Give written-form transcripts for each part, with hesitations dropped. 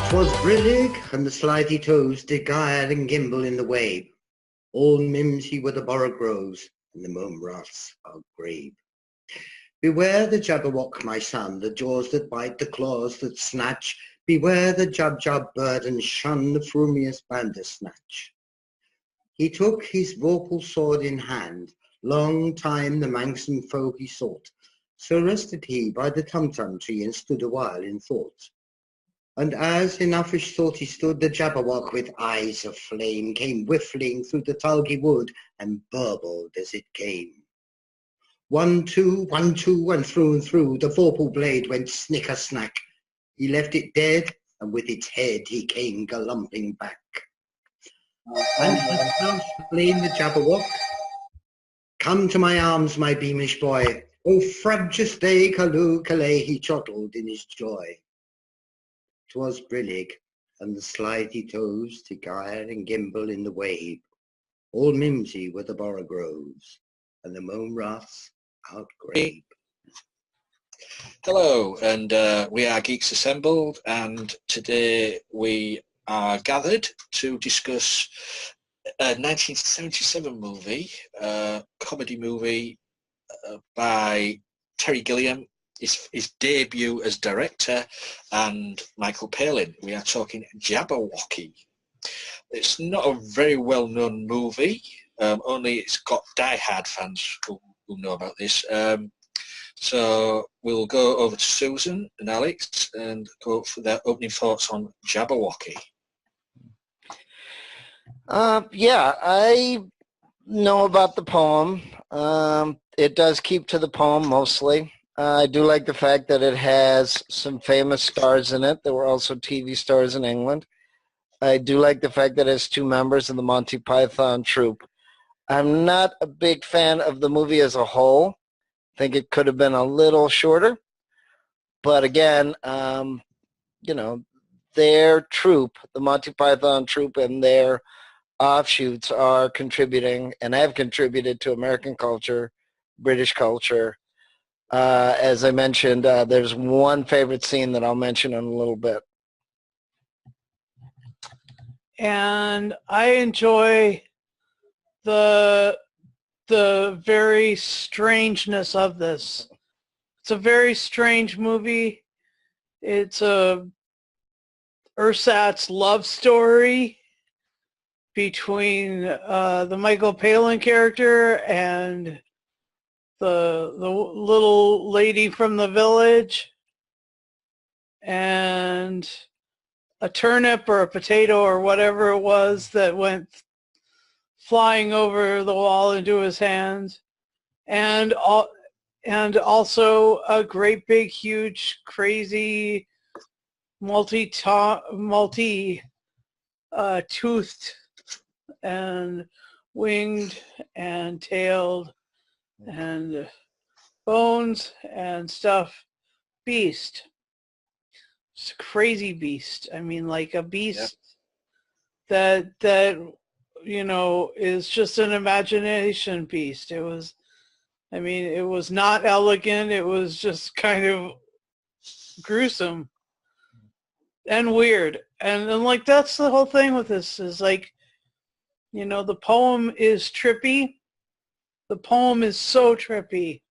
'Twas brillig, and the slithy toes did gyre and gimble in the wabe. All mimsy were the borogoves, and the mome raths are grave. Beware the Jabberwock, my son, the jaws that bite, the claws that snatch. Beware the Jubjub bird, and shun the frumious Bandersnatch. He took his vorpal sword in hand, long time the manxome foe he sought. So rested he by the Tumtum tree, and stood a while in thought. And as in uffish thought he stood, the Jabberwock with eyes of flame came whiffling through the tulgey wood, and burbled as it came. 1, 2, 1, 2, and through, the vorpal blade went snicker-snack. He left it dead, and with its head he came galumping back. And hast thou slain the Jabberwock? Come to my arms, my beamish boy. O frabjous day, Callooh, Calais, he chottled in his joy. 'Twas brillig, and the slithy toes did gyre and gimble in the wabe. All mimsy were the borogoves, and the mome raths outgrabe. Hello, and we are Geeks Assembled, and today we are gathered to discuss a 1977 movie, comedy movie by Terry Gilliam, his debut as director, and Michael Palin. We are talking Jabberwocky. It's not a very well-known movie, only it's got die-hard fans who know about this. So we'll go over to Susan and Alex and go for their opening thoughts on Jabberwocky. Yeah, I know about the poem. It does keep to the poem mostly. I do like the fact that it has some famous stars in it. There were also TV stars in England. I do like the fact that it has two members of the Monty Python troupe. I'm not a big fan of the movie as a whole. I think it could have been a little shorter. But again, you know, their troupe, the Monty Python troupe, and their offshoots are contributing and have contributed to American culture, British culture. As I mentioned, there's one favorite scene that I'll mention in a little bit. And I enjoy the very strangeness of this. It's a very strange movie. It's a ersatz love story between the Michael Palin character and the little lady from the village, and a turnip or a potato or whatever it was that went flying over the wall into his hands, and also a great big huge crazy multi-toothed and winged and tailed and bones and stuff beast. It's a crazy beast. I mean, like a beast that you know is just an imagination beast. It was, I mean, it was not elegant. It was just kind of gruesome and weird. And like that's the whole thing with this is like, you know, the poem is trippy. The poem is so trippy.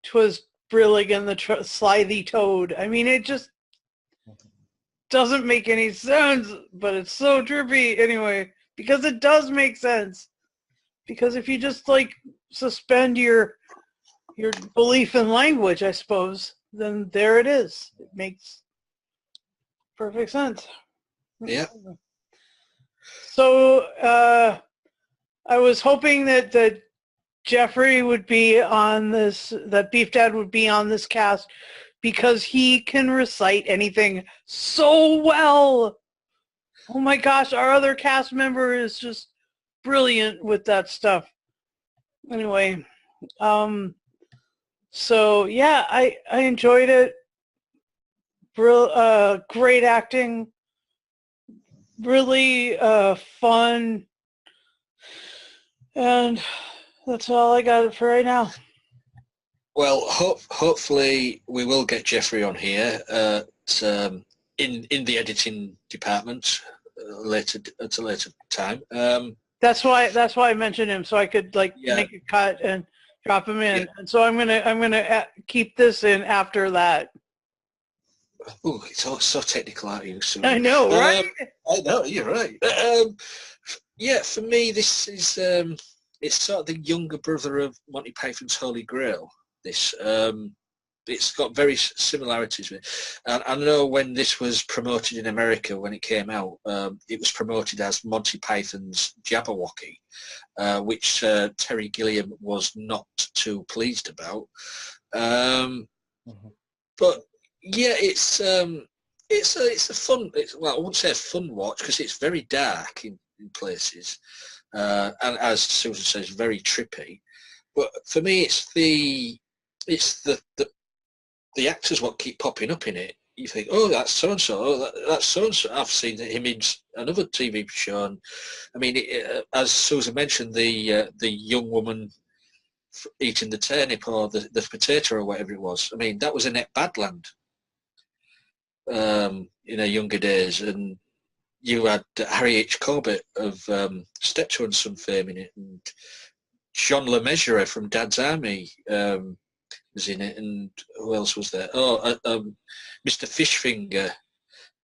'Twas brillig and the slithy toad. I mean, it just doesn't make any sense, but it's so trippy anyway, because it does make sense. Because if you just like suspend your belief in language, I suppose, then there it is. It makes perfect sense. Yeah. So I was hoping that Jeffrey would be on this, that Beef Dad would be on this cast, because he can recite anything so well. Oh my gosh, our other cast member is just brilliant with that stuff. Anyway, so yeah, I enjoyed it. Great acting, really fun, and that's all I got for right now. Well, hopefully we will get Jeffrey on here at in the editing department later at a later time. That's why I mentioned him, so I could like Yeah. make a cut and drop him in. Yeah. And so I'm gonna keep this in after that. Oh, it's all so technical, aren't you, Susan? I know, right? I know, you're right. Yeah, for me, this is it's sort of the younger brother of Monty Python's Holy Grail. This it's got very similarities with it. And I know when this was promoted in America, when it came out, it was promoted as Monty Python's Jabberwocky, which Terry Gilliam was not too pleased about. But yeah, it's a fun. Well, I wouldn't say a fun watch because it's very dark in places, and as Susan says, very trippy. But for me, it's the actors what keep popping up in it. You think, oh, that's so and so. That's so and so. I've seen him in another TV show. And I mean, as Susan mentioned, the young woman eating the turnip or the potato or whatever it was. I mean, that was Annette Badland in her younger days, and you had Harry H. Corbett of Steptoe and Son fame in it, and John LeMessurier from Dad's Army was in it, and who else was there? Oh, Mr. Fishfinger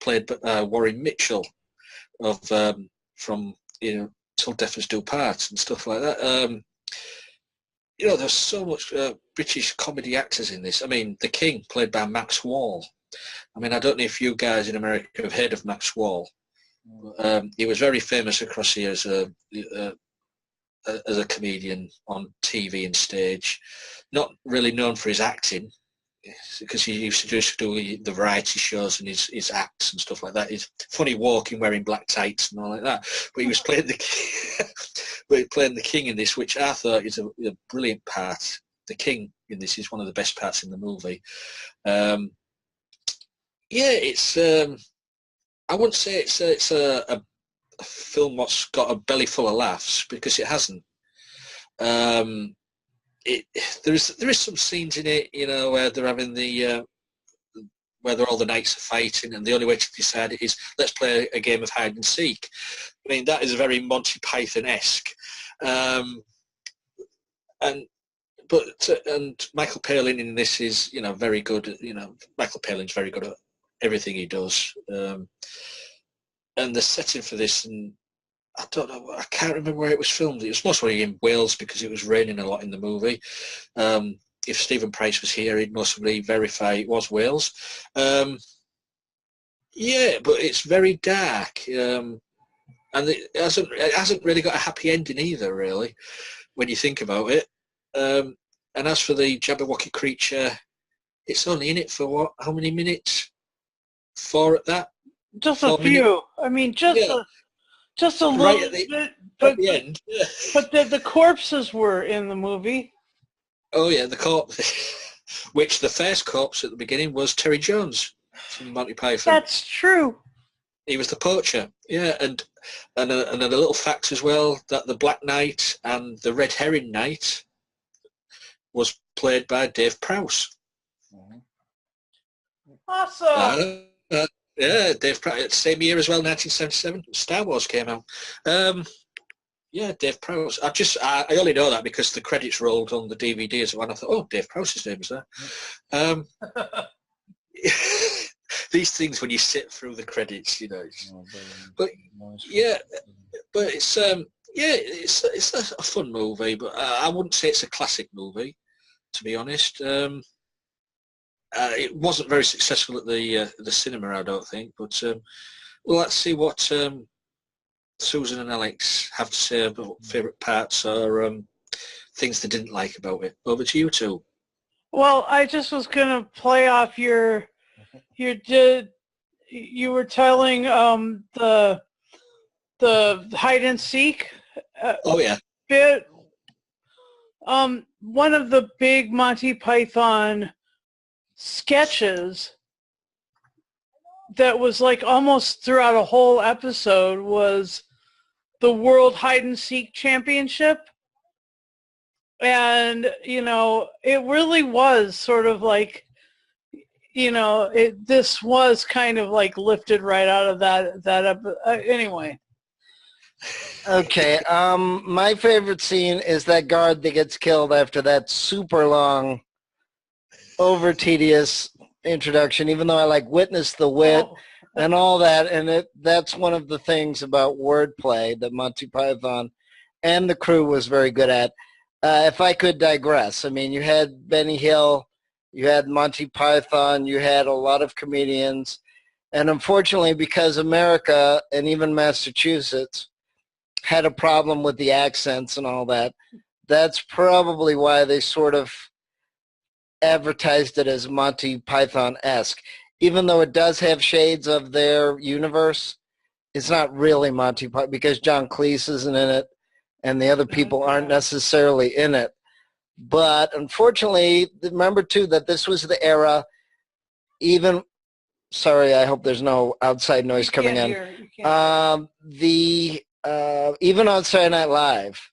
played Warren Mitchell of from Till Death Us Do Part and stuff like that. There's so much British comedy actors in this. I mean, the King played by Max Wall. I mean, I don't know if you guys in America have heard of Max Wall. He was very famous across here as a comedian on TV and stage. Not really known for his acting, because he used to just do the variety shows and his acts and stuff like that. He's funny walking, wearing black tights and all like that. But he was playing the King in this, which I thought is a brilliant part. The King in this is one of the best parts in the movie. It's I wouldn't say it's a film what's got a belly full of laughs, because it hasn't. There is some scenes in it, where they're having where all the knights are fighting, and the only way to decide it is let's play a game of hide and seek. I mean, that is very Monty Python-esque. And Michael Palin in this is very good. Michael Palin's very good at everything he does. And the setting for this, and I don't know, I can't remember where it was filmed. It was mostly in Wales because it was raining a lot in the movie. If Stephen Price was here, he'd mostly verify it was Wales. But it's very dark, and it hasn't really got a happy ending either, really, when you think about it. And as for the Jabberwocky creature, it's only in it for how many minutes? 4 at that. Just a few. I mean, just a little right bit. At the end. Yeah. But the corpses were in the movie. Oh yeah, the corpse. Which the first corpse at the beginning was Terry Jones from Monty Python. That's true. He was the poacher. Yeah, and a little fact as well, that the Black Knight and the Red Herring Knight was played by Dave Prowse. Awesome. Yeah, Dave Prowse. Same year as well, 1977. Star Wars came out. Dave Prowse. I only know that because the credits rolled on the DVD as well, and I thought, oh, Dave Prowse's name is there. These things when you sit through the credits, But it's it's a fun movie, but I wouldn't say it's a classic movie, to be honest. It wasn't very successful at the cinema, I don't think. But let's see what Susan and Alex have to say about favourite parts or things they didn't like about it. Over to you two. Well, I just was going to play off you were telling the hide and seek Oh yeah. bit. One of the big Monty Python sketches that was like almost throughout a whole episode was the World Hide and Seek Championship. And, it really was sort of like, you know, this was kind of like lifted right out of anyway. Okay, my favorite scene is that guard that gets killed after that super long, over tedious introduction, even though I like Witness the Wit and all that, and that's one of the things about wordplay that Monty Python and the crew was very good at. If I could digress, I mean, you had Benny Hill, you had Monty Python, you had a lot of comedians, and unfortunately, because America and even Massachusetts had a problem with the accents and all that, that's probably why they sort of advertised it as Monty Python-esque. Even though it does have shades of their universe, it's not really Monty Python because John Cleese isn't in it and the other people aren't necessarily in it. But unfortunately, remember too that this was the era, even, sorry, I hope there's no outside noise coming in. Even on Saturday Night Live,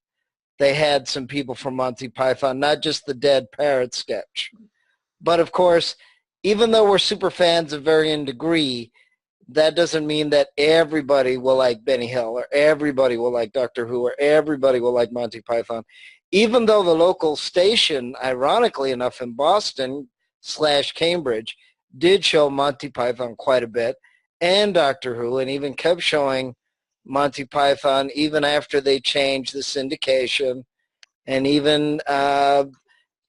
they had some people from Monty Python, not just the dead parrot sketch. But of course, even though we're super fans of varying degree, that doesn't mean that everybody will like Benny Hill or everybody will like Doctor Who or everybody will like Monty Python. Even though the local station, ironically enough, in Boston / Cambridge, did show Monty Python quite a bit and Doctor Who, and even kept showing Monty Python even after they changed the syndication, and even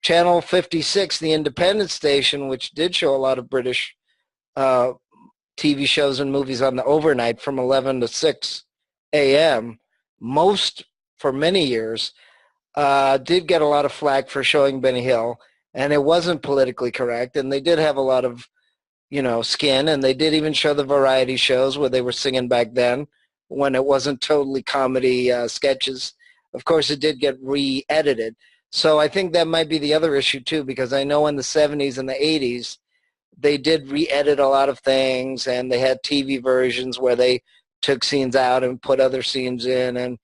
Channel 56, the independent station, which did show a lot of British TV shows and movies on the overnight from 11 to 6 a.m., most for many years, did get a lot of flack for showing Benny Hill, and it wasn't politically correct, and they did have a lot of, skin, and they did even show the variety shows where they were singing back then when it wasn't totally comedy sketches. Of course, it did get re-edited. So I think that might be the other issue too, because I know in the 70s and the 80s, they did re-edit a lot of things, and they had TV versions where they took scenes out and put other scenes in, and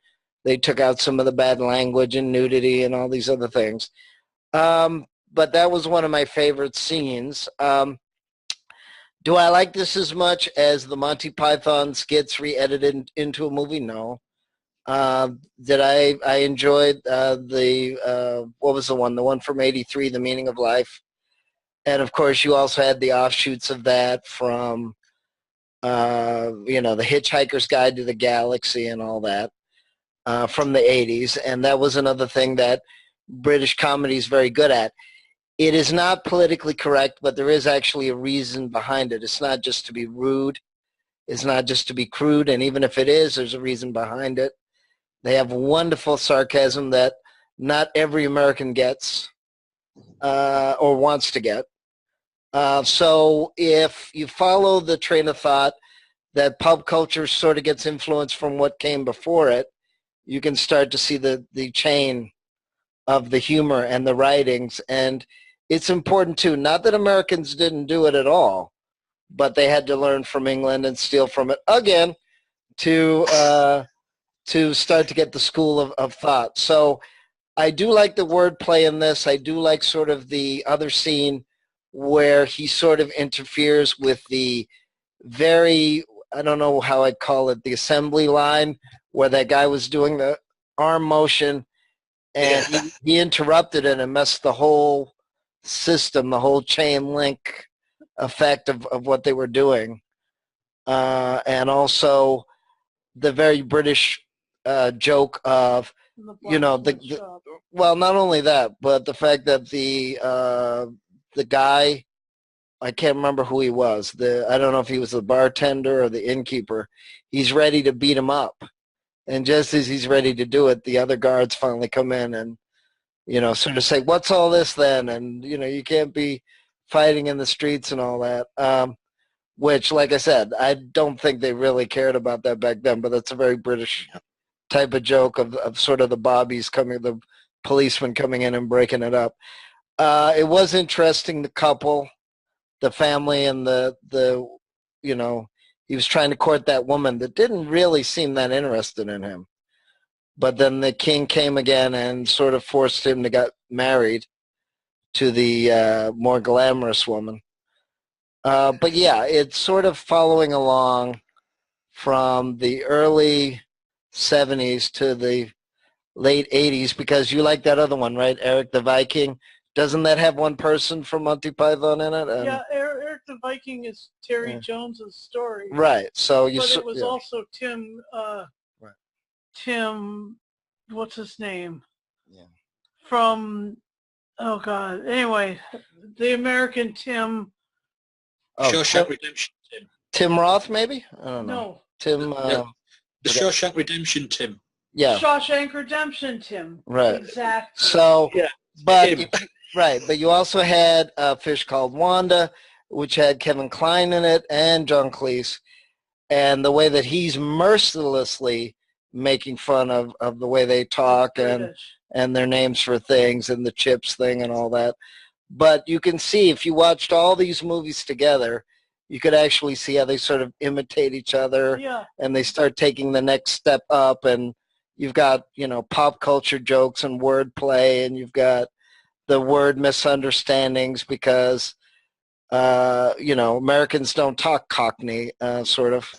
they took out some of the bad language and nudity and all these other things. But that was one of my favorite scenes. Do I like this as much as the Monty Python skits re-edited into a movie? No. Did I enjoyed what was the one from 83, The Meaning of Life? And of course, you also had the offshoots of that from, The Hitchhiker's Guide to the Galaxy and all that from the 80s. And that was another thing that British comedy is very good at. It is not politically correct, but there is actually a reason behind it. It's not just to be rude. It's not just to be crude. And even if it is, there's a reason behind it. They have wonderful sarcasm that not every American gets or wants to get. So if you follow the train of thought that pop culture sort of gets influenced from what came before it, you can start to see the chain of the humor and the writings. And it's important too, not that Americans didn't do it at all, but they had to learn from England and steal from it again to start to get the school of thought. So I do like the wordplay in this. I do like sort of the other scene where he sort of interferes with the very, I don't know how I'd call it, the assembly line, where that guy was doing the arm motion, and he interrupted it and messed the whole system, the whole chain link effect of what they were doing. And also the very British joke of, well, not only that, but the fact that the guy, I can't remember who he was. I don't know if he was the bartender or the innkeeper. He's ready to beat him up. And just as he's ready to do it, the other guards finally come in and, sort of say, what's all this then? And, you can't be fighting in the streets and all that. Which, like I said, I don't think they really cared about that back then, but that's a very British type of joke of sort of the bobbies the policemen coming in and breaking it up. It was interesting, the couple, the family, and he was trying to court that woman that didn't really seem that interested in him. But then the king came again and sort of forced him to get married to the more glamorous woman. But yeah, it's sort of following along from the early 70s to the late 80s, because you like that other one, right? Eric the Viking. Doesn't that have one person from Monty Python in it? And, Yeah, Eric the Viking is Terry Yeah. Jones's story. right. So you But it was yeah. also Tim, Right. Tim, what's his name? Yeah. From, oh God. Anyway, the American Tim, Oh, Shawshank Redemption, Tim. Tim Roth, maybe? I don't know. no, Tim, Yeah. The okay. Shawshank Redemption, Tim. yeah, Shawshank Redemption Tim. right. Exactly. So, Yeah, but him. right, but you also had A Fish Called Wanda, which had Kevin Kline in it and John Cleese, and the way that he's mercilessly making fun of the way they talk British. and their names for things and the chips thing and all that. But you can see if you watched all these movies together, you could actually see how they sort of imitate each other Yeah. and they start taking the next step up, and you've got, pop culture jokes and wordplay, and you've got the word misunderstandings because Americans don't talk Cockney, sort of.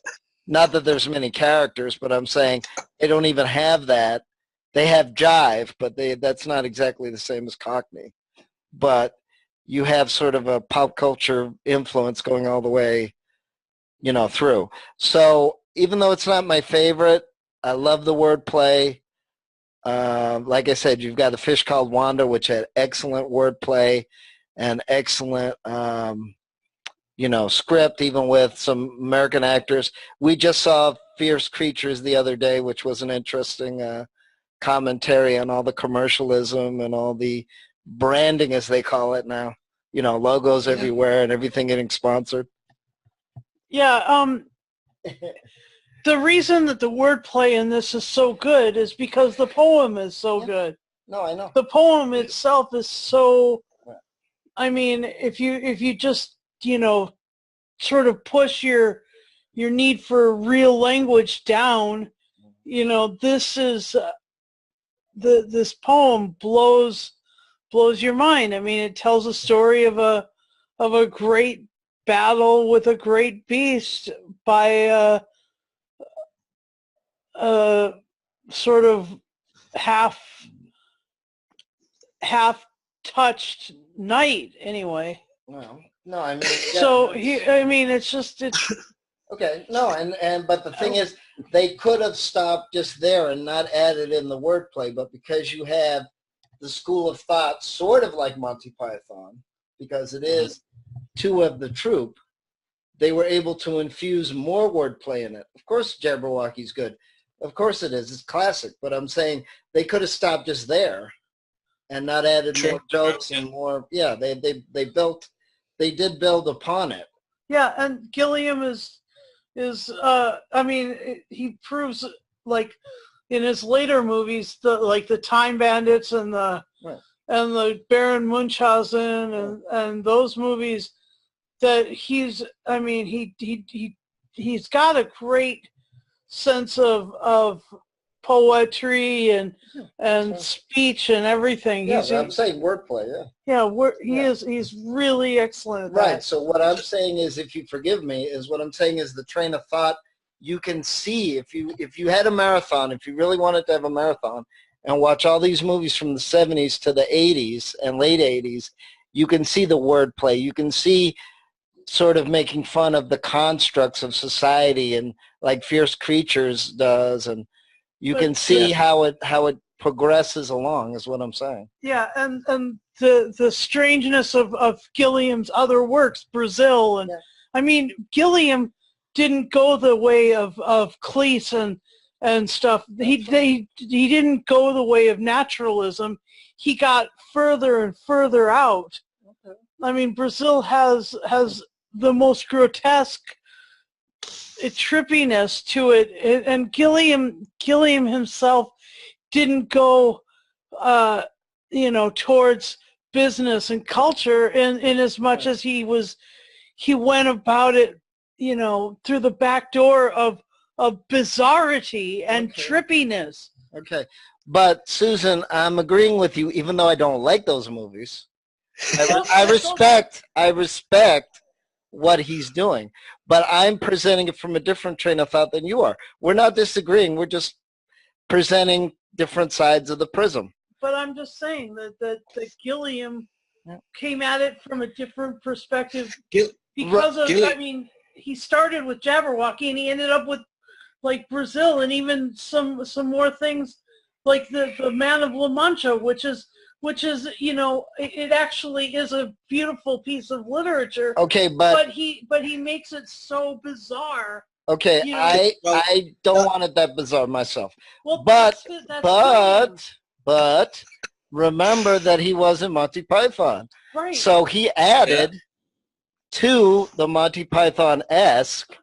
Not that there's many characters, but I'm saying they don't even have that. They have jive, but that's not exactly the same as Cockney. But you have sort of a pop culture influence going all the way, through. So even though it's not my favorite, I love the wordplay. Like I said, you've got A Fish Called Wanda, which had excellent wordplay and excellent, script, even with some American actors. We just saw Fierce Creatures the other day, which was an interesting commentary on all the commercialism and all the branding, as they call it now. Logos everywhere and everything getting sponsored. Yeah, the reason that the wordplay in this is so good is because the poem is so good. No, I know. The poem itself is so, I mean, if you just, sort of push your need for real language down, this is, this poem blows your mind. I mean, it tells a story of a great battle with a great beast by a sort of half touched knight anyway. No, I mean. So it's okay. No, but the thing is, they could have stopped just there and not added in the wordplay, but because you have the school of thought, sort of like Monty Python, because it is two of the troupe, they were able to infuse more wordplay in it. Of course, Jabberwocky's good. Of course it is. It's classic. But I'm saying they could have stopped just there and not added more jokes and more. Yeah, they did build upon it. Yeah, and Gilliam is I mean, he proves, like, in his later movies, the Time Bandits and the Baron Munchausen and those movies, that he's got a great sense of poetry and speech and everything. Yeah, I'm saying wordplay. He's really excellent at that. Right. So what I'm saying is, if you forgive me, is what I'm saying is the train of thought you can see if you had a marathon, if you really wanted to have a marathon and watch all these movies from the 70s to the 80s and late 80s, you can see the wordplay. You can see sort of making fun of the constructs of society, and like Fierce Creatures does, and you can see how it progresses along, is what I'm saying. Yeah, and the strangeness of Gilliam's other works, Brazil, and I mean, Gilliam didn't go the way of Cleese and stuff. He didn't go the way of naturalism. He got further and further out. Okay. I mean, Brazil has the most grotesque trippiness to it, and Gilliam himself didn't go towards business and culture in as much as he went about it through the back door of bizarrety and trippiness. Okay, but Susan, I'm agreeing with you, even though I don't like those movies. I respect what he's doing. But I'm presenting it from a different train of thought than you are. We're not disagreeing. We're just presenting different sides of the prism. But I'm just saying that Gilliam Yeah. came at it from a different perspective Gil- because of, Gilliam- I mean, he started with Jabberwocky and he ended up with like Brazil and even some more things like the Man of La Mancha, which is you know, it actually is a beautiful piece of literature. Okay, but he makes it so bizarre. okay, You know, I don't want it that bizarre myself. Well, But that's Gilliam. but remember that he was in Monty Python. Right. So he added to the Monty Python-esque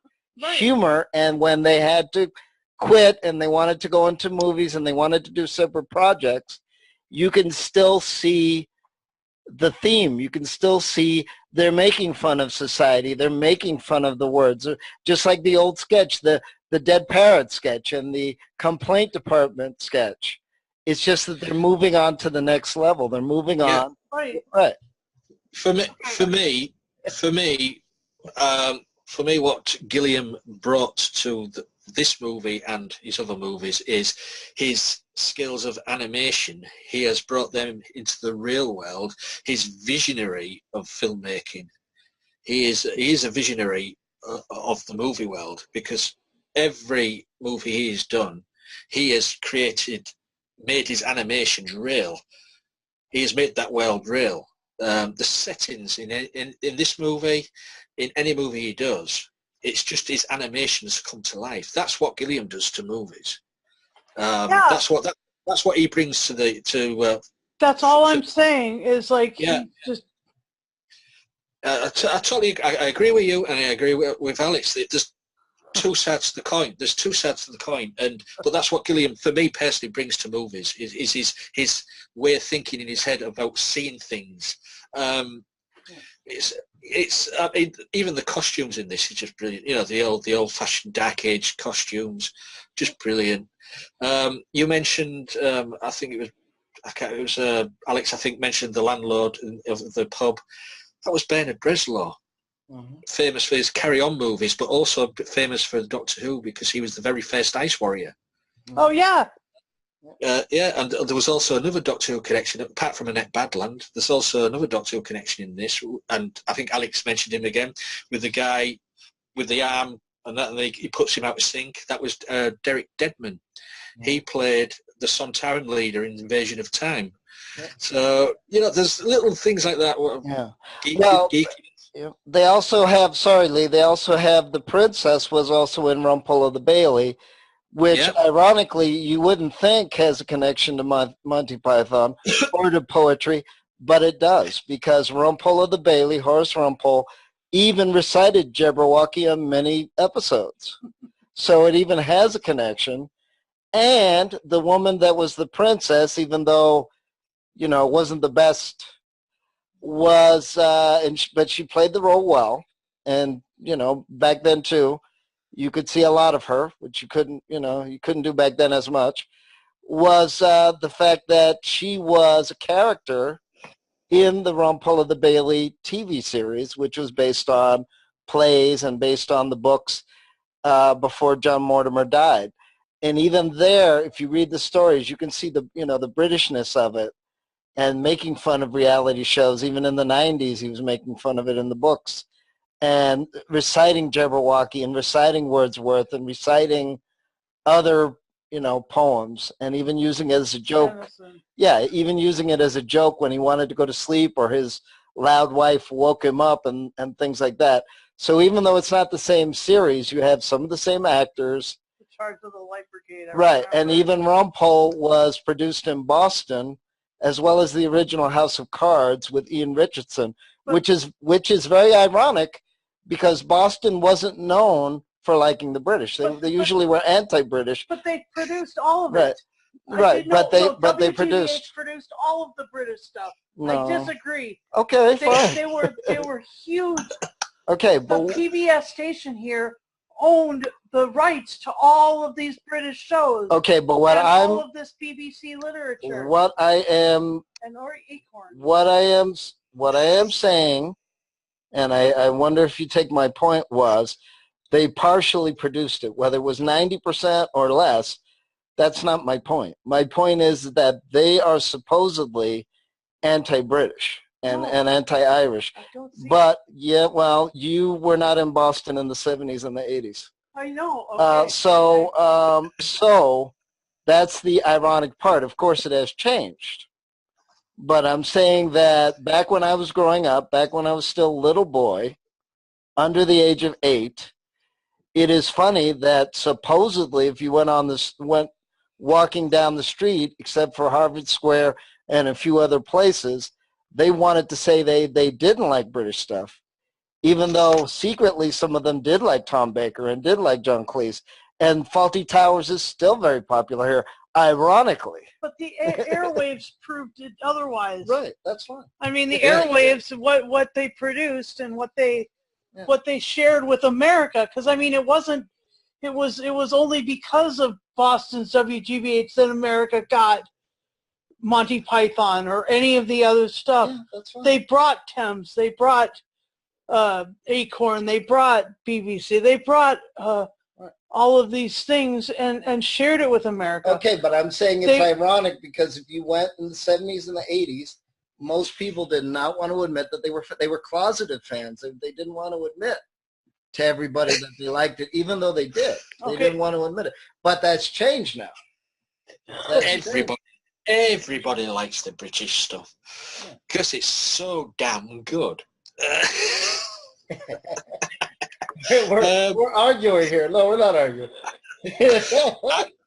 Right. humor, and when they had to quit and they wanted to go into movies and they wanted to do separate projects, you can still see the theme. You can still see they're making fun of society. They're making fun of the words. Just like the old sketch, the Dead Parrot sketch and the Complaint Department sketch. It's just that they're moving on to the next level. They're moving on. Right. Right. For me, what Gilliam brought to this movie and his other movies is his skills of animation. He has brought them into the real world. His visionary of filmmaking. He is a visionary of the movie world, because every movie he has done, he has made his animations real. He has made that world real. The settings in this movie, in any movie he does, it's just his animations come to life. That's what Gilliam does to movies. That's what he brings to. That's all I'm saying is like Yeah. he just. I agree with you, and I agree with Alex. There's two sides to the coin. There's two sides to the coin, but that's what Gilliam, for me personally, brings to movies. Is his way of thinking in his head about seeing things. Even the costumes in this is just brilliant. You know, the old-fashioned dark age costumes, just brilliant. You mentioned, I think it was Alex. I think mentioned the landlord of the pub. That was Bernard Bresslaw, famous for his Carry On movies, but also famous for Doctor Who because he was the very first Ice Warrior. Oh yeah. And there was also another Doctor Who connection, apart from Annette Badland. There's also another Doctor Who connection in this, and I think Alex mentioned him again, with the guy with the arm, and he puts him out of sync. That was Derek Deadman. He played the Sontaran leader in Invasion of Time. Yeah. So, you know, there's little things like that. Yeah. Geeky. Yeah. They also have, sorry Lee, they also have the princess was also in Rumpole of the Bailey, which ironically you wouldn't think has a connection to Monty Python or to poetry, but it does, because Rumpole of the Bailey, Horace Rumpole, even recited Jabberwocky on many episodes. So it even has a connection. And the woman that was the princess, even though, you know, wasn't the best, was, but she played the role well. And, you know, back then too, you could see a lot of her, which you couldn't do back then as much, was the fact that she was a character in the Rumpole of the Bailey TV series, which was based on plays and based on the books before John Mortimer died. And even there, if you read the stories, you can see the Britishness of it and making fun of reality shows. Even in the 90s, he was making fun of it in the books. And reciting Jabberwocky and reciting Wordsworth and reciting other, poems, and even using it as a joke. Tennyson. Yeah, even using it as a joke when he wanted to go to sleep or his loud wife woke him up and things like that. So even though it's not the same series, you have some of the same actors. The Charge of the Light Brigade. Right, and even Rumpole was produced in Boston, as well as the original House of Cards with Ian Richardson, which is very ironic, because Boston wasn't known for liking the British. They usually were anti-British. But they produced all of Right. it. Right, but they produced all of the British stuff. No. I disagree. Okay, fine. They were huge. Okay, The but PBS station here owned the rights to all of these British shows. okay, but all of this BBC literature. what I am And or Acorn. what I am saying And I wonder if you take my point was they partially produced it, whether it was 90% or less. That's not my point. My point is that they are supposedly anti-British and anti-Irish. I don't see But yeah, well, you were not in Boston in the 70s and the 80s. I know. Okay. So that's the ironic part. Of course, it has changed. But I'm saying that back when I was growing up, back when I was still a little boy, under the age of 8, it is funny that supposedly if you went walking down the street, except for Harvard Square and a few other places, they wanted to say they didn't like British stuff, even though secretly some of them did like Tom Baker and did like John Cleese. And Faulty Towers is still very popular here, ironically. But the airwaves proved it otherwise. Right, that's fine. I mean, the Yeah. airwaves, what they produced and what they shared with America. Because I mean, it was only because of Boston's WGBH that America got Monty Python or any of the other stuff. Yeah, that's fine. They brought Thames, they brought Acorn, they brought BBC, they brought all of these things and shared it with America. Okay, but I'm saying it's ironic because if you went in the 70s and the 80s, most people did not want to admit that they were closeted fans. They didn't want to admit to everybody that they liked it, even though they did. They didn't want to admit it. But that's changed now. Everybody likes the British stuff because it's so damn good. We're arguing here. No, we're not arguing.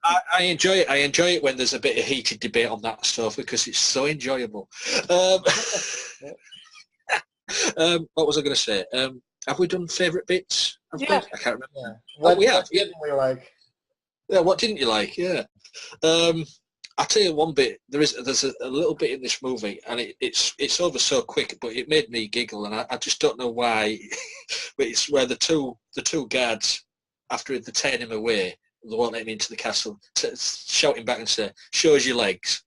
I enjoy it. I enjoy it when there's a bit of heated debate on that stuff because it's so enjoyable. What was I going to say? Have we done favourite bits? Yeah. I can't remember. Yeah. What didn't we like? Yeah, what didn't you like? Yeah. I'll tell you one bit. There's a little bit in this movie, and it's over so quick, but it made me giggle, and I just don't know why. But it's where the two guards, after they turn him away, they won't let him into the castle, shouting back and say, "Show us your legs."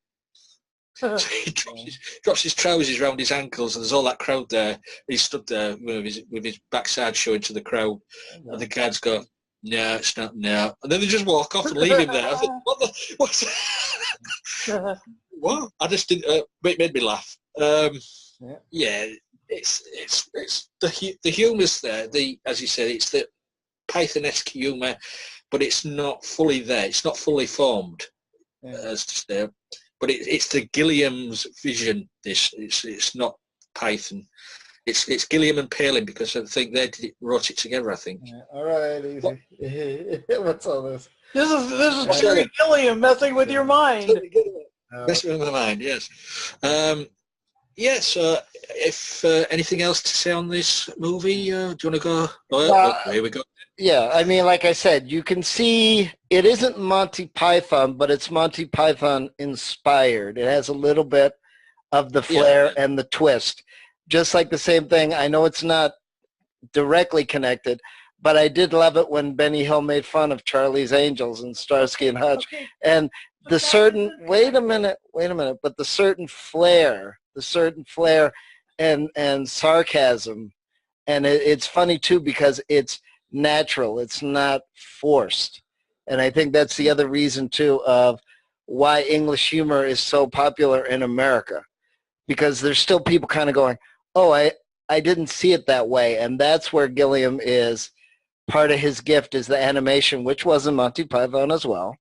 So he drops his trousers around his ankles, and there's all that crowd there. He stood there with his backside showing to the crowd, and the guards go, "No, it's not. No," and then they just walk off and leave him there. I thought, what's what? I just didn't. It made me laugh. Yeah, it's the humour's there. As you said, it's the Python-esque humour, but it's not fully there. It's not fully formed, as to say. But it's the Gilliam's vision. It's not Python. It's Gilliam and Palin because I think they wrote it together. I think. Yeah, all right, easy. What's all this? This is Terry Gilliam messing with your mind. Messing with my mind, yes. Yes. If anything else to say on this movie, do you want to go? Here we go. Yeah, I mean, like I said, you can see it isn't Monty Python, but it's Monty Python inspired. It has a little bit of the flair and the twist. Just like the same thing, I know it's not directly connected, but I did love it when Benny Hill made fun of Charlie's Angels and Starsky and Hutch. Okay. And the certain, wait a minute, but the certain flair and sarcasm. And it's funny too because it's natural. It's not forced. And I think that's the other reason too of why English humor is so popular in America. Because there's still people kind of going, oh, I didn't see it that way. And that's where Gilliam is. Part of his gift is the animation, which was in Monty Python as well.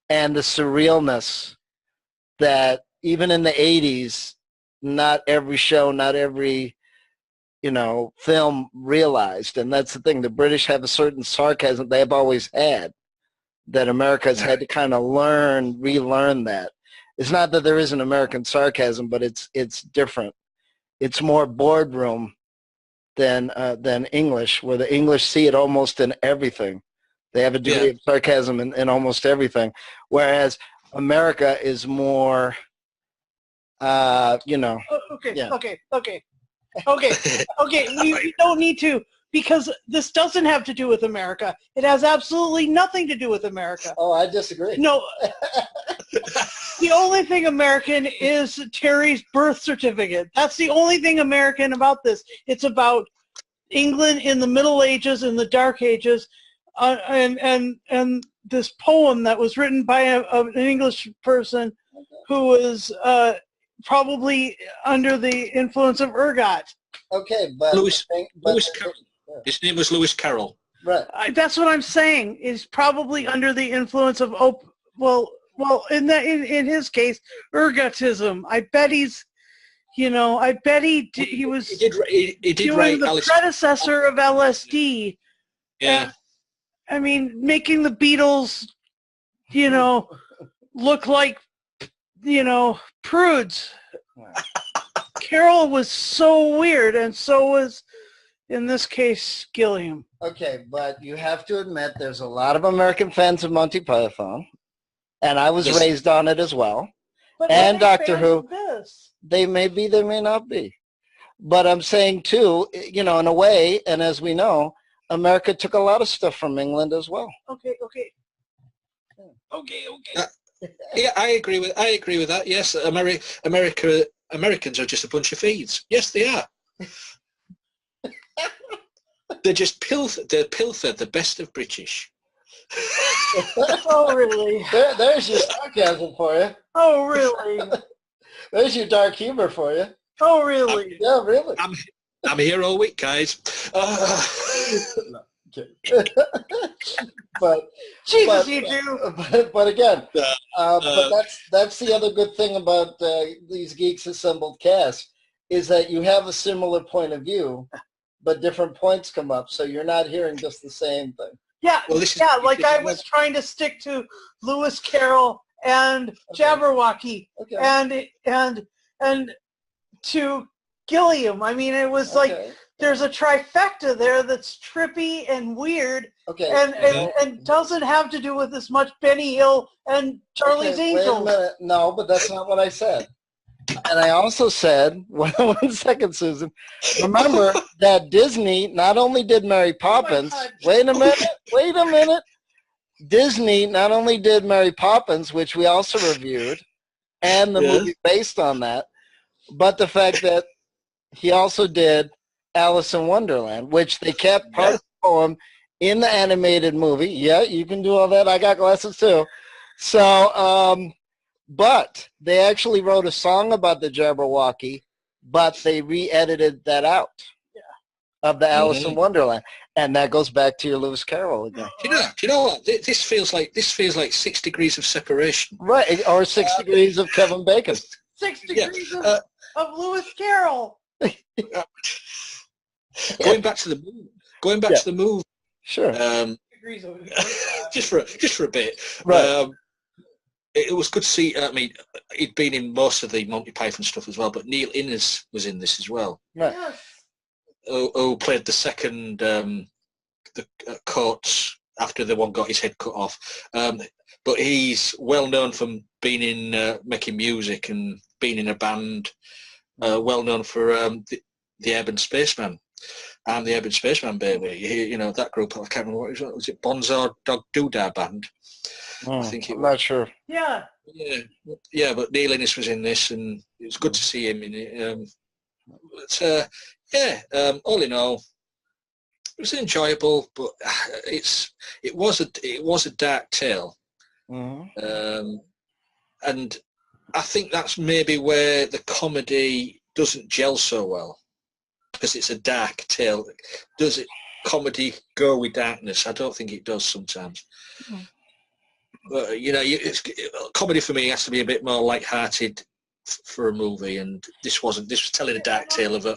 And the surrealness that even in the 80s, not every show, not every, film realized. And that's the thing. The British have a certain sarcasm they have always had that America's had to kind of relearn that. It's not that there isn't American sarcasm, but it's different. It's more boardroom than English, where the English see it almost in everything. They have a degree of sarcasm in almost everything, whereas America is more, Okay. We don't need to, because this doesn't have to do with America. It has absolutely nothing to do with America. Oh, I disagree. No. The only thing American is Terry's birth certificate. That's the only thing American about this. It's about England in the Middle Ages and the Dark Ages, and this poem that was written by an English person who was probably under the influence of ergot. Okay, but Lewis Carroll. His name was Lewis Carroll. Right. That's what I'm saying. Is probably under the influence of in his case, ergotism. I bet he's, I bet he was. He did doing write the Alice. predecessor of LSD. Yeah. I mean, making the Beatles, look like, prudes. Carol was so weird, and so was, in this case, Gilliam. Okay, but you have to admit there's a lot of American fans of Monty Python, and I was Yes. raised on it as well. But And are they Doctor fans Who. of this? They may be, they may not be. But I'm saying, too, in a way, and as we know, America took a lot of stuff from England as well. Okay. Yeah, I agree with that. Yes, Americans are just a bunch of thieves. Yes, they are. They're just pilfer the best of British. Oh, really? There's your sarcasm for you. Oh, really? There's your dark humor for you. Oh, really? Yeah, really. I'm here all week, guys. But Jesus, you do. But again, Uh, but that's the other good thing about these Geeks Assembled casts is that you have a similar point of view, but different points come up, so you're not hearing just the same thing. Yeah, Well, this is- like I was trying to stick to Lewis Carroll and Jabberwocky Okay. and to Gilliam. I mean, it was like Okay. there's a trifecta there that's trippy and weird Okay. and doesn't have to do with as much Benny Hill and Charlie's Okay, wait a Angels. minute. No, but that's not what I said. And I also said, one second, Susan, remember that Disney not only did Mary Poppins, God. wait a minute. Disney not only did Mary Poppins, which we also reviewed, and the Yes. movie based on that, but the fact that he also did Alice in Wonderland, which they kept part of the poem in the animated movie. Yeah, you can do all that. I got glasses too. So, but they actually wrote a song about the Jabberwocky, but they re-edited that out of the Alice in Wonderland, and that goes back to your Lewis Carroll again. Do you know what? This feels like 6 degrees of separation. Right, or 6 degrees of Kevin Bacon. 6 Yeah, degrees of Lewis Carroll. Going back to the movie. Sure. Degrees of Just for a bit. Right. It was good to see. I mean, he'd been in most of the Monty Python stuff as well, but Neil Innes was in this as well, Right. Yes. who played the second court after the one got his head cut off. But he's well known from being in making music and being in a band. Well known for the Urban Spaceman. And the Urban Spaceman, baby. That group, I can't remember what it was. Was it Bonzo Dog Doodah Band? I think it I'm was. not sure. Yeah. Yeah, but Neil Innes was in this, and it was good to see him in it. But all in all, it was enjoyable, but it was a dark tale, Mm-hmm. and I think that's maybe where the comedy doesn't gel so well, because it's a dark tale. Does it comedy go with darkness? I don't think it does sometimes. But, comedy for me has to be a bit more light-hearted for a movie, and this wasn't. This was telling a dark tale of a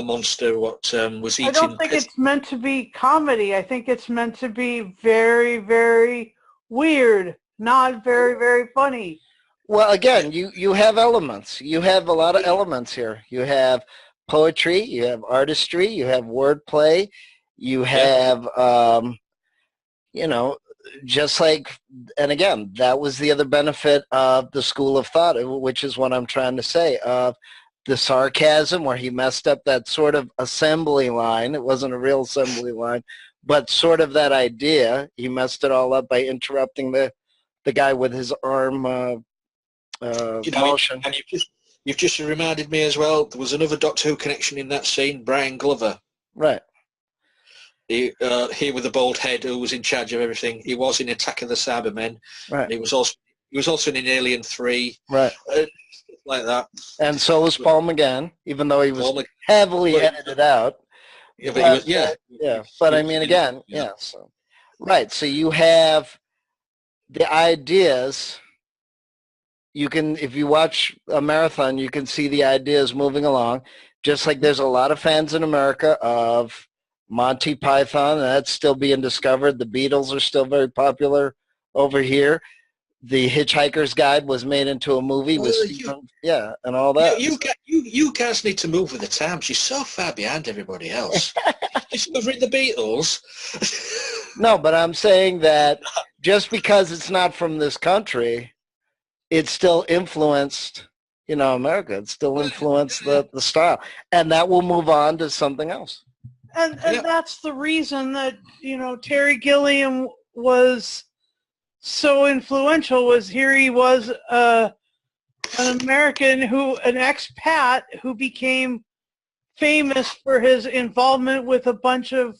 monster was eating. I don't think it's meant to be comedy. I think it's meant to be very, very weird, not very, very funny. Well, again, you have elements. You have a lot of elements here. You have poetry, you have artistry, you have wordplay, you have, just like, and again, that was the other benefit of the school of thought, which is what I'm trying to say, of the sarcasm where he messed up that sort of assembly line. It wasn't a real assembly line, but sort of that idea. He messed it all up by interrupting the guy with his arm motion. And you've just reminded me as well. There was another Doctor Who connection in that scene. Brian Glover Right. He with the bald head who was in charge of everything. He was in Attack of the Cybermen. Right. And he was also in Alien 3. Right. Like that. And so was Paul McGann, even though he was heavily edited out. Yeah, but he was, yeah. Yeah. But I mean, again, yeah. So, right. So you have the ideas. You can, if you watch a marathon, you can see the ideas moving along. Just like there's a lot of fans in America of Monty Python, and that's still being discovered. The Beatles are still very popular over here. The Hitchhiker's Guide was made into a movie with and all that. You guys need to move with the times. You're so far behind everybody else. Discovering the Beatles. No, but I'm saying that just because it's not from this country, it still influenced, America. It still influenced the style. And that will move on to something else. And that's the reason that, Terry Gilliam was so influential. Was here he was an American an expat who became famous for his involvement with a bunch of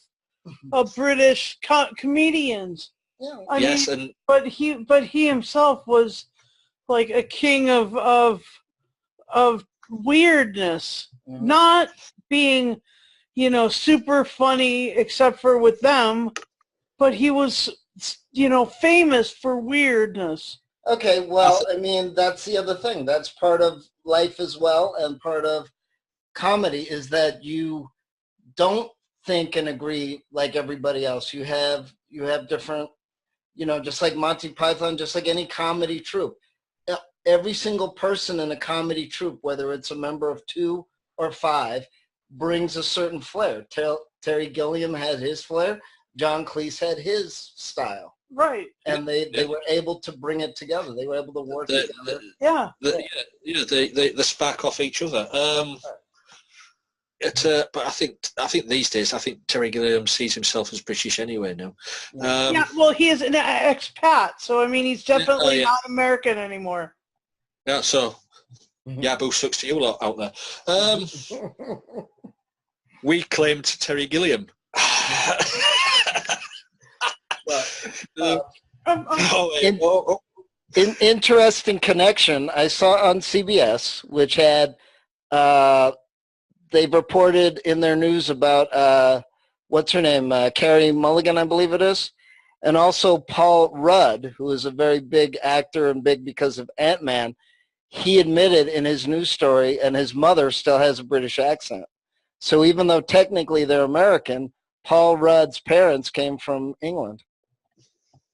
British comedians. Yeah. I mean, but he himself was like a king of weirdness, not being, super funny except for with them, but he was, famous for weirdness. Okay, well, I mean, that's the other thing. That's part of life as well, and part of comedy is that you don't think and agree like everybody else. You have different, just like Monty Python, just like any comedy troupe. Every single person in a comedy troupe, whether it's a member of 2 or 5, brings a certain flair. Terry Gilliam had his flair. John Cleese had his style. Right. And they were able to bring it together. They were able to work together. They spark off each other. But I think these days, Terry Gilliam sees himself as British anyway now. Well, he is an expat, so I mean, he's definitely not American anymore. Yeah, so Yabu sucks to you lot out there. We claimed Terry Gilliam. Interesting connection. I saw on CBS, which had they've reported in their news about what's her name, Carey Mulligan, I believe it is, and also Paul Rudd, who is a very big actor and big because of Ant-Man. He admitted in his news story, and his mother still has a British accent. So even though technically they're American, Paul Rudd's parents came from England.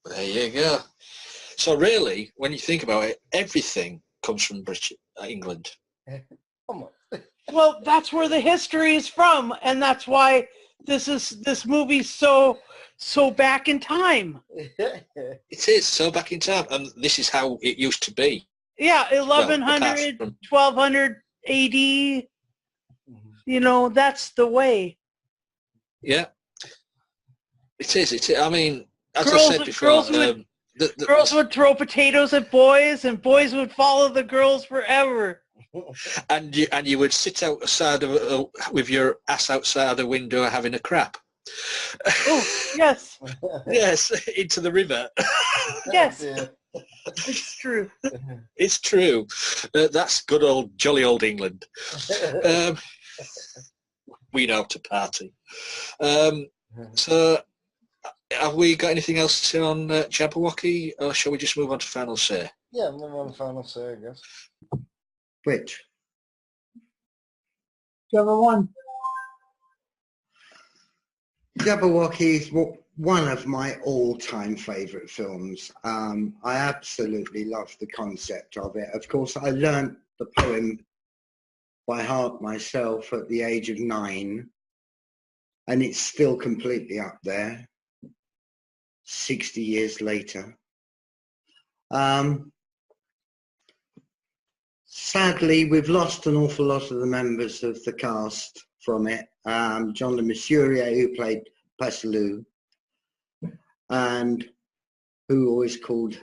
There you go. So really, when you think about it, everything comes from England. Well, that's where the history is from, and that's why this movie's so back in time. It is so back in time, and this is how it used to be. Yeah, 1100, 1200 AD. That's the way. Yeah, it is. I mean, as I said before, girls would throw potatoes at boys, and boys would follow the girls forever. And you would sit outside with your ass outside the window having a crap. Oh, yes. Yes, into the river. Yes. It's true. It's true. That's good old, jolly old England. We know how to party. So, have we got anything else to say on Jabberwocky, or shall we just move on to final say? Yeah, move on to final say, I guess. Which? Whichever one. Jabberwocky is one of my all-time favourite films. I absolutely love the concept of it. Of course, I learnt the poem by heart myself at the age of 9, and it's still completely up there 60 years later. Sadly, we've lost an awful lot of the members of the cast from it. John Le Mesurier, who played Passeloup, and who always called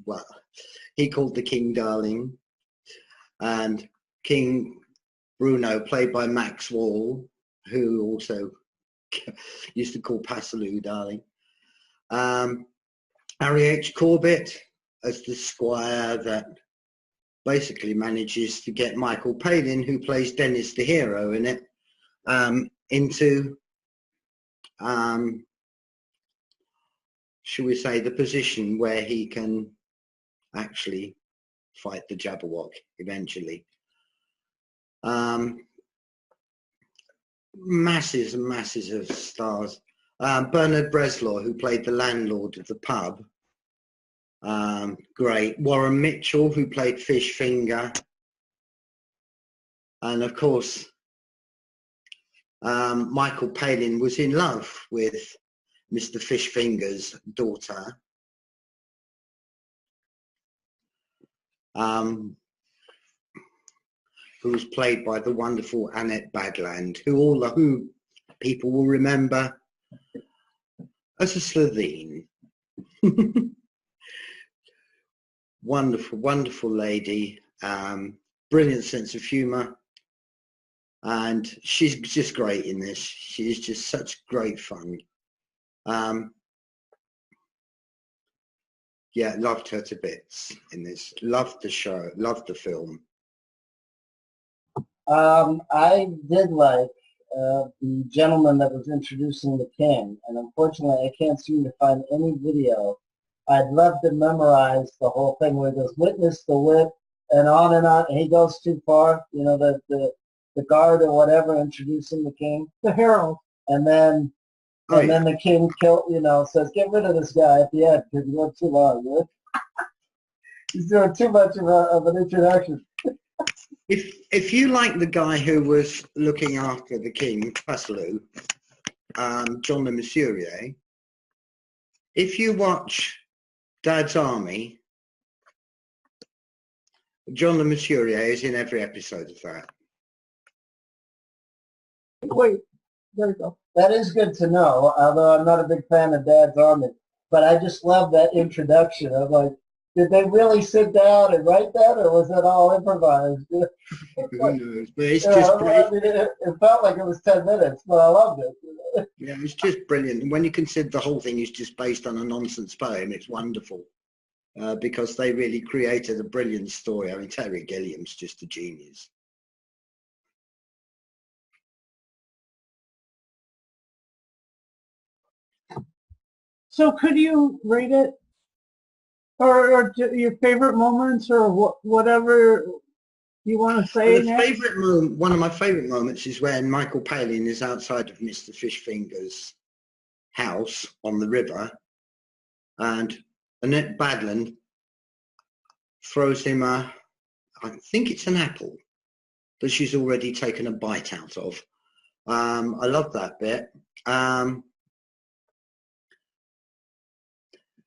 the King Darling, and King Bruno, played by Max Wall, who also used to call Passaloo, darling. Harry H. Corbett as the squire that basically manages to get Michael Palin, who plays Dennis the hero in it, into, shall we say, the position where he can actually fight the Jabberwock eventually. Masses and masses of stars. Bernard Bresslaw, who played the landlord of the pub, great. Warren Mitchell, who played Fish Finger, and of course Michael Palin was in love with Mr. Fish Finger's daughter, who was played by the wonderful Annette Badland, who all the Who people will remember as a Slovene. Wonderful, wonderful lady, brilliant sense of humour, and she's just great in this. She's just such great fun. Yeah, loved her to bits in this. Loved the show, loved the film. I did like the gentleman that was introducing the king, and unfortunately I can't seem to find any video. I'd love to memorize the whole thing where there's witness the whip and on, and he goes too far, you know, the guard or whatever introducing the king. The herald. And then then the king says, get rid of this guy at the end because he went too long. He's doing too much of an introduction. If you like the guy who was looking after the king, Passaloo, John Le Mesurier, if you watch Dad's Army, John Le Mesurier is in every episode of that. Wait, there we go. That is good to know, although I'm not a big fan of Dad's Army. But I just love that introduction. I'm like, did they really sit down and write that, or was it all improvised? Who knows? But it's just brilliant. It felt like it was 10 minutes, but I loved it. Yeah, it's just brilliant. And when you consider the whole thing is just based on a nonsense poem, it's wonderful. Because they really created a brilliant story. I mean, Terry Gilliam's just a genius. So could you rate it? Or your favorite moments, or whatever you want to say? One of my favorite moments is when Michael Palin is outside of Mr. Fishfinger's house on the river, and Annette Badland throws him I think it's an apple that she's already taken a bite out of. I love that bit.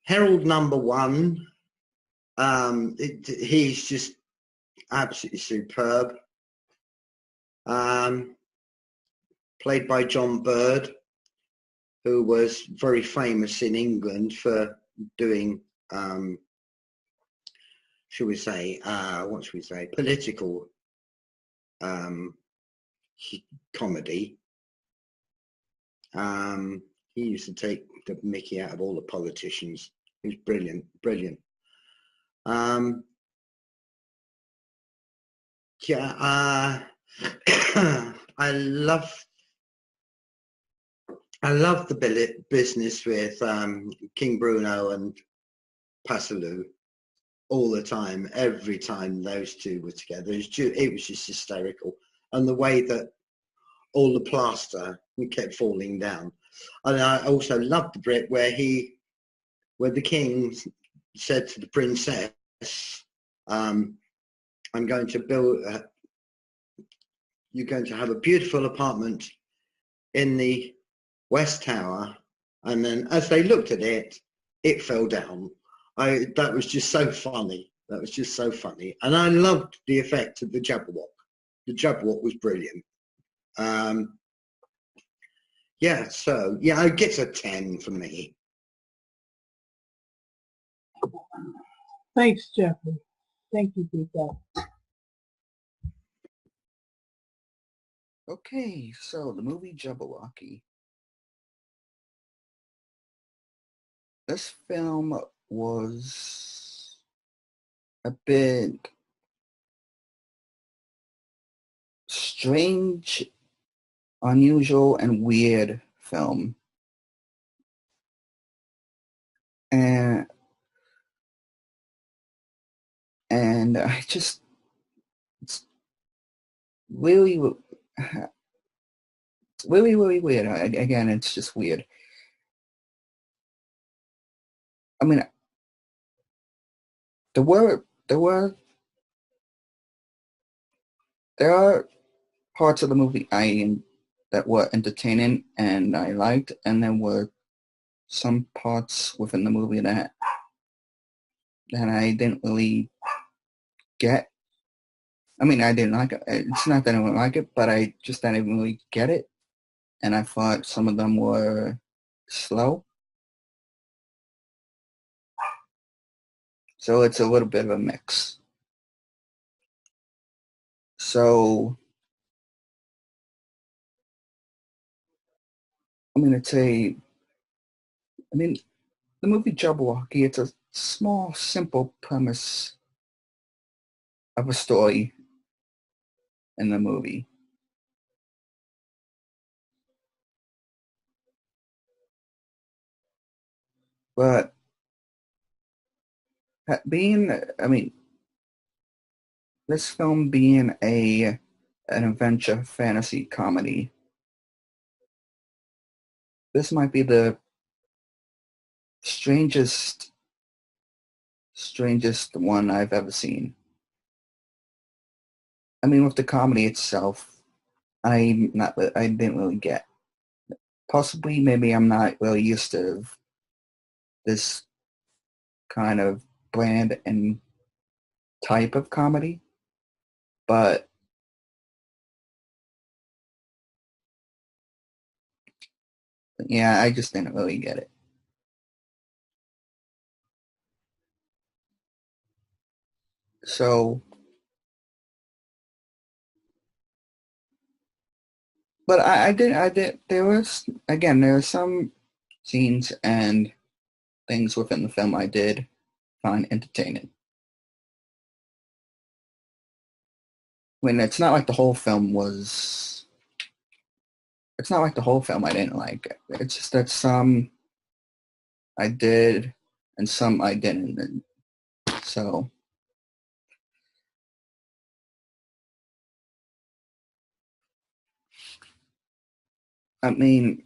Herald number one, he's just absolutely superb. Played by John Bird, who was very famous in England for doing, political comedy. He used to take the mickey out of all the politicians. He was brilliant, brilliant. I love the business with King Bruno and Passaloo all the time. Every time those two were together, it was just hysterical. And the way that all the plaster kept falling down. And I also loved the bit where the king said to the princess, I'm going to build, you're going to have a beautiful apartment in the West Tower. And then as they looked at it, it fell down. That was just so funny. That was just so funny. And I loved the effect of the Jabberwock. The Jabberwock was brilliant. Yeah, so, yeah, it gets a 10 for me. Thanks, Jeffrey. Thank you for that. Okay, so the movie Jabberwocky this film was a bit strange, unusual, and weird film. And I just, it's really, really weird. Again, it's just weird. I mean, there are parts of the movie that were entertaining and I liked, and there were some parts within the movie that I didn't really get. I mean, I didn't like it. It's not that I didn't like it, but I just didn't really get it, and I thought some of them were slow. So it's a little bit of a mix. So, I mean, the movie Jabberwocky, it's a small, simple premise of a story in the movie. But this film being an adventure fantasy comedy, this might be the strangest one I've ever seen. I mean, with the comedy itself, I didn't really get. Possibly, maybe I'm not really used to this kind of brand and type of comedy, but yeah, I just didn't really get it. So, but I did, there were some scenes and things within the film I did find entertaining. I mean, it's not like the whole film I didn't like. It's just that some I did and some I didn't. And so, I mean,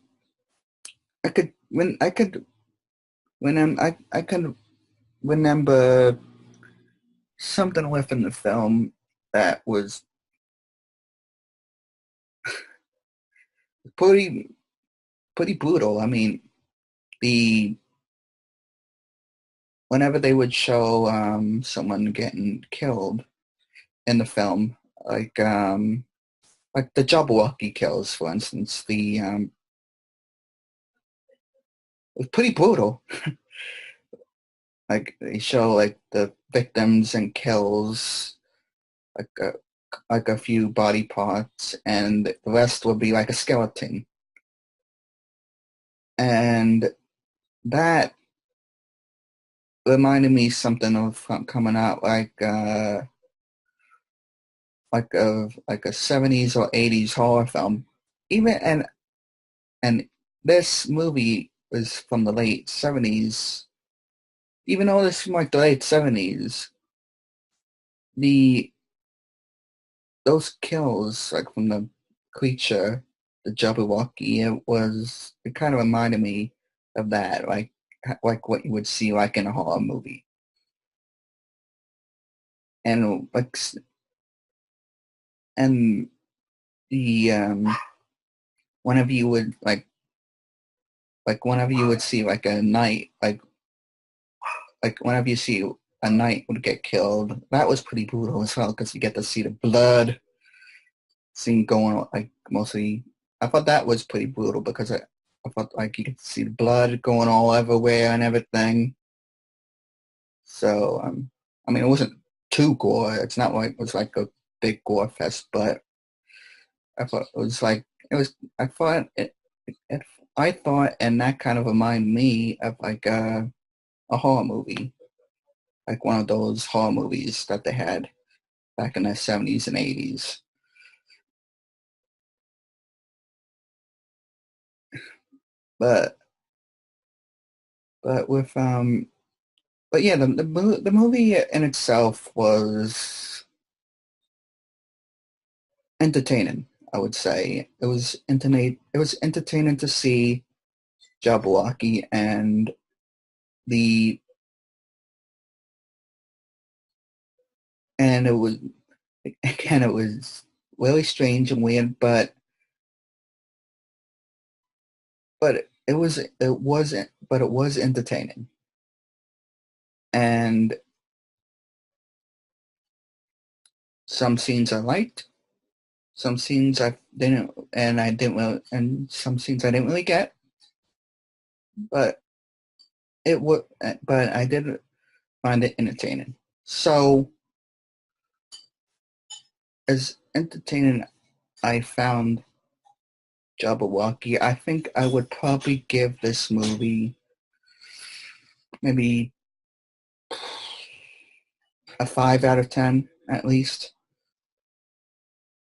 I could I could remember something within the film that was pretty brutal. I mean, the whenever they would show someone getting killed in the film, like the Jabberwocky kills, for instance, it was pretty brutal. Like they show like the victims and kills, like a few body parts, and the rest would be like a skeleton. And that reminded me something of coming out like a 70s or 80s horror film. Even and this movie was from the late 70s. Even though this is from like the late 70s, the those kills like from the creature, the Jabberwocky, it kind of reminded me of that, like what you would see like in a horror movie. And and the whenever you would whenever you would see like a knight, like whenever you see a knight would get killed, that was pretty brutal as well because you get to see the blood scene going on, like mostly. I thought that was pretty brutal because I thought like you could see the blood going all everywhere and everything. So I mean, it wasn't too gore. It's not like it was like a big gore fest, but I thought it was like it was. I thought it I thought, and that kind of reminded me of like a horror movie, like one of those horror movies that they had back in the 70s and 80s. But with but yeah, the movie in itself was entertaining. I would say it was entertaining to see Jabberwocky and the and it was again it was really strange and weird, but it was entertaining. And some scenes I liked, some scenes I didn't really, and some scenes I didn't really get, but but I did find it entertaining. So as entertaining I found Jabberwocky, I think I would probably give this movie maybe a 5 out of 10 at least.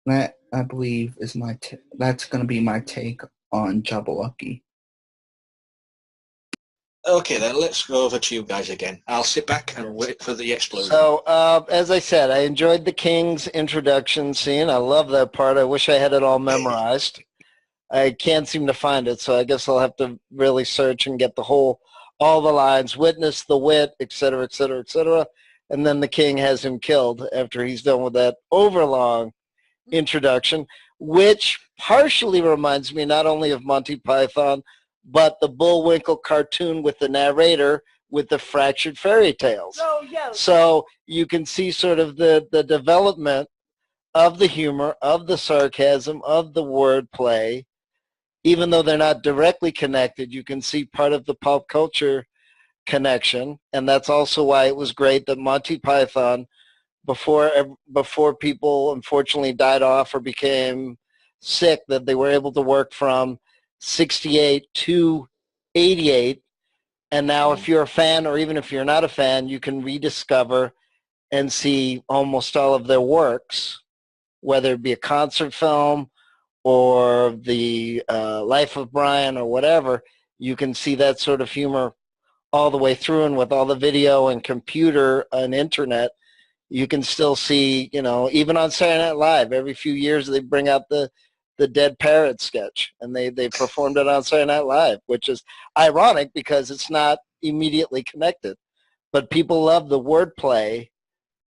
That I believe is that's going to be my take on Jabberwocky. Okay, then let's go over to you guys again. I'll sit back and wait for the explosion. So, as I said, I enjoyed the King's introduction scene. I love that part. I wish I had it all memorized. I can't seem to find it, so I guess I'll have to really search and get all the lines, witness the wit, et cetera, et cetera, et cetera. And then the King has him killed after he's done with that overlong introduction, which partially reminds me not only of Monty Python, but the Bullwinkle cartoon with the narrator with the fractured fairy tales. Oh, yes. So you can see sort of the development of the humor, of the sarcasm, of the wordplay. Even though they're not directly connected, you can see part of the pop culture connection. And that's also why it was great that Monty Python, before people unfortunately died off or became sick, that they were able to work from 68 to 88. And now if you're a fan, or even if you're not a fan, you can rediscover and see almost all of their works, whether it be a concert film or the Life of Brian or whatever. You can see that sort of humor all the way through, and with all the video and computer and internet, you can still see, even on Saturday Night Live, every few years they bring out the Dead Parrot sketch, and they performed it on Saturday Night Live, which is ironic because it's not immediately connected. But people love the wordplay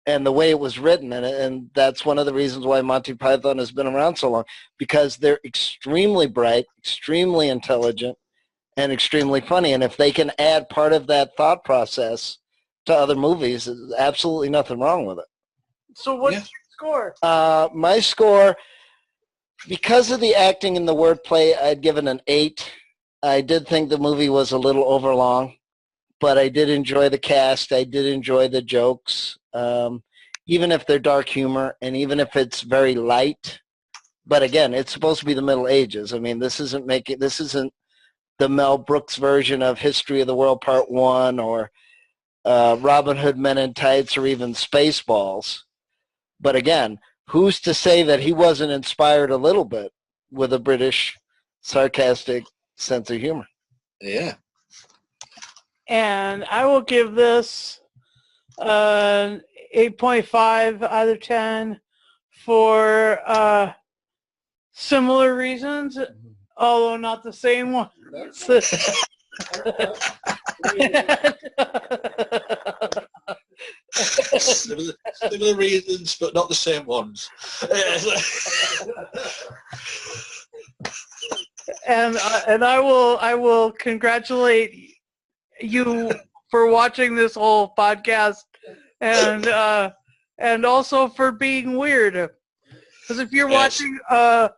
and the way it was written, and that's one of the reasons why Monty Python has been around so long, because they're extremely bright, extremely intelligent, and extremely funny. And if they can add part of that thought process to other movies, there's absolutely nothing wrong with it. So what's your score? My score, because of the acting and the wordplay, I'd give it an 8. I did think the movie was a little overlong, but I did enjoy the cast. I did enjoy the jokes, even if they're dark humor and even if it's very light. But again, it's supposed to be the Middle Ages. I mean, this isn't the Mel Brooks version of History of the World Part 1 or Robin Hood Men in Tights or even Spaceballs. But again, who's to say that he wasn't inspired a little bit with a British sarcastic sense of humor? Yeah. And I will give this 8.5 out of 10 for similar reasons, although not the same one. Similar reasons, but not the same ones. And I will congratulate you for watching this whole podcast, and also for being weird. Because if you're watching a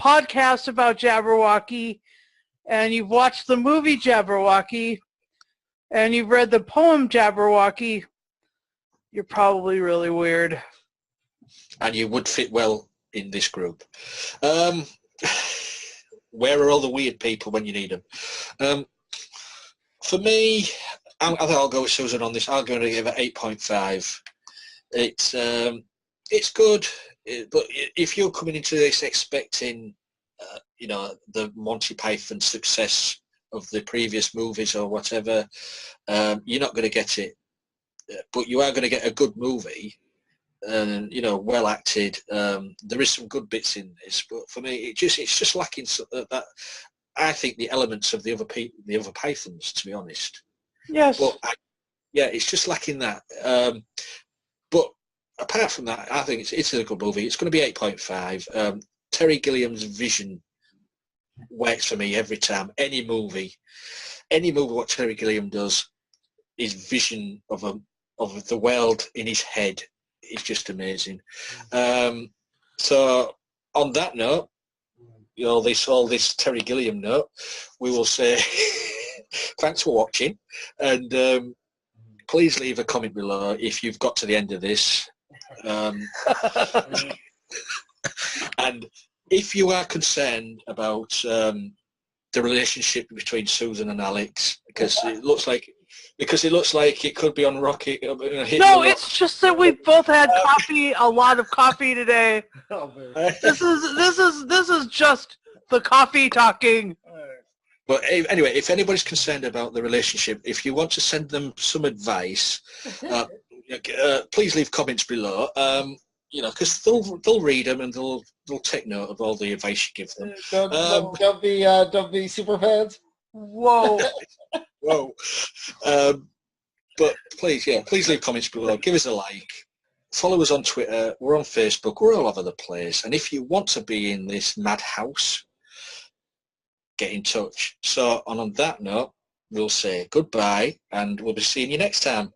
podcast about Jabberwocky, and you've watched the movie Jabberwocky, and you've read the poem Jabberwocky, you're probably really weird. And you would fit well in this group. Where are all the weird people when you need them? For me, I think I'll go with Susan on this. I'm going to give it 8.5. It's good, but if you're coming into this expecting, the Monty Python success of the previous movies or whatever, you're not going to get it. But you are going to get a good movie, and well acted. There is some good bits in this, but for me, it's just lacking that. I think the elements of the other Pythons, to be honest. Yes. But it's just lacking that. But apart from that, I think it's a good movie. It's going to be 8.5. Terry Gilliam's vision works for me every time. Any movie what Terry Gilliam does, his vision of the world in his head is just amazing. So on that note, all this Terry Gilliam note, we will say thanks for watching, and please leave a comment below if you've got to the end of this. And if you are concerned about the relationship between Susan and Alex, because it looks like it could be on Rocket. No, it's just that we both had coffee, a lot of coffee today. This is just the coffee talking. But anyway, if anybody's concerned about the relationship, if you want to send them some advice, please leave comments below. Because they'll read them and they'll take note of all the advice you give them. Don't be super fans. Whoa. Whoa. But please leave comments below. Give us a like. Follow us on Twitter. We're on Facebook. We're all over the place. And if you want to be in this madhouse, get in touch. So on that note, we'll say goodbye, and we'll be seeing you next time.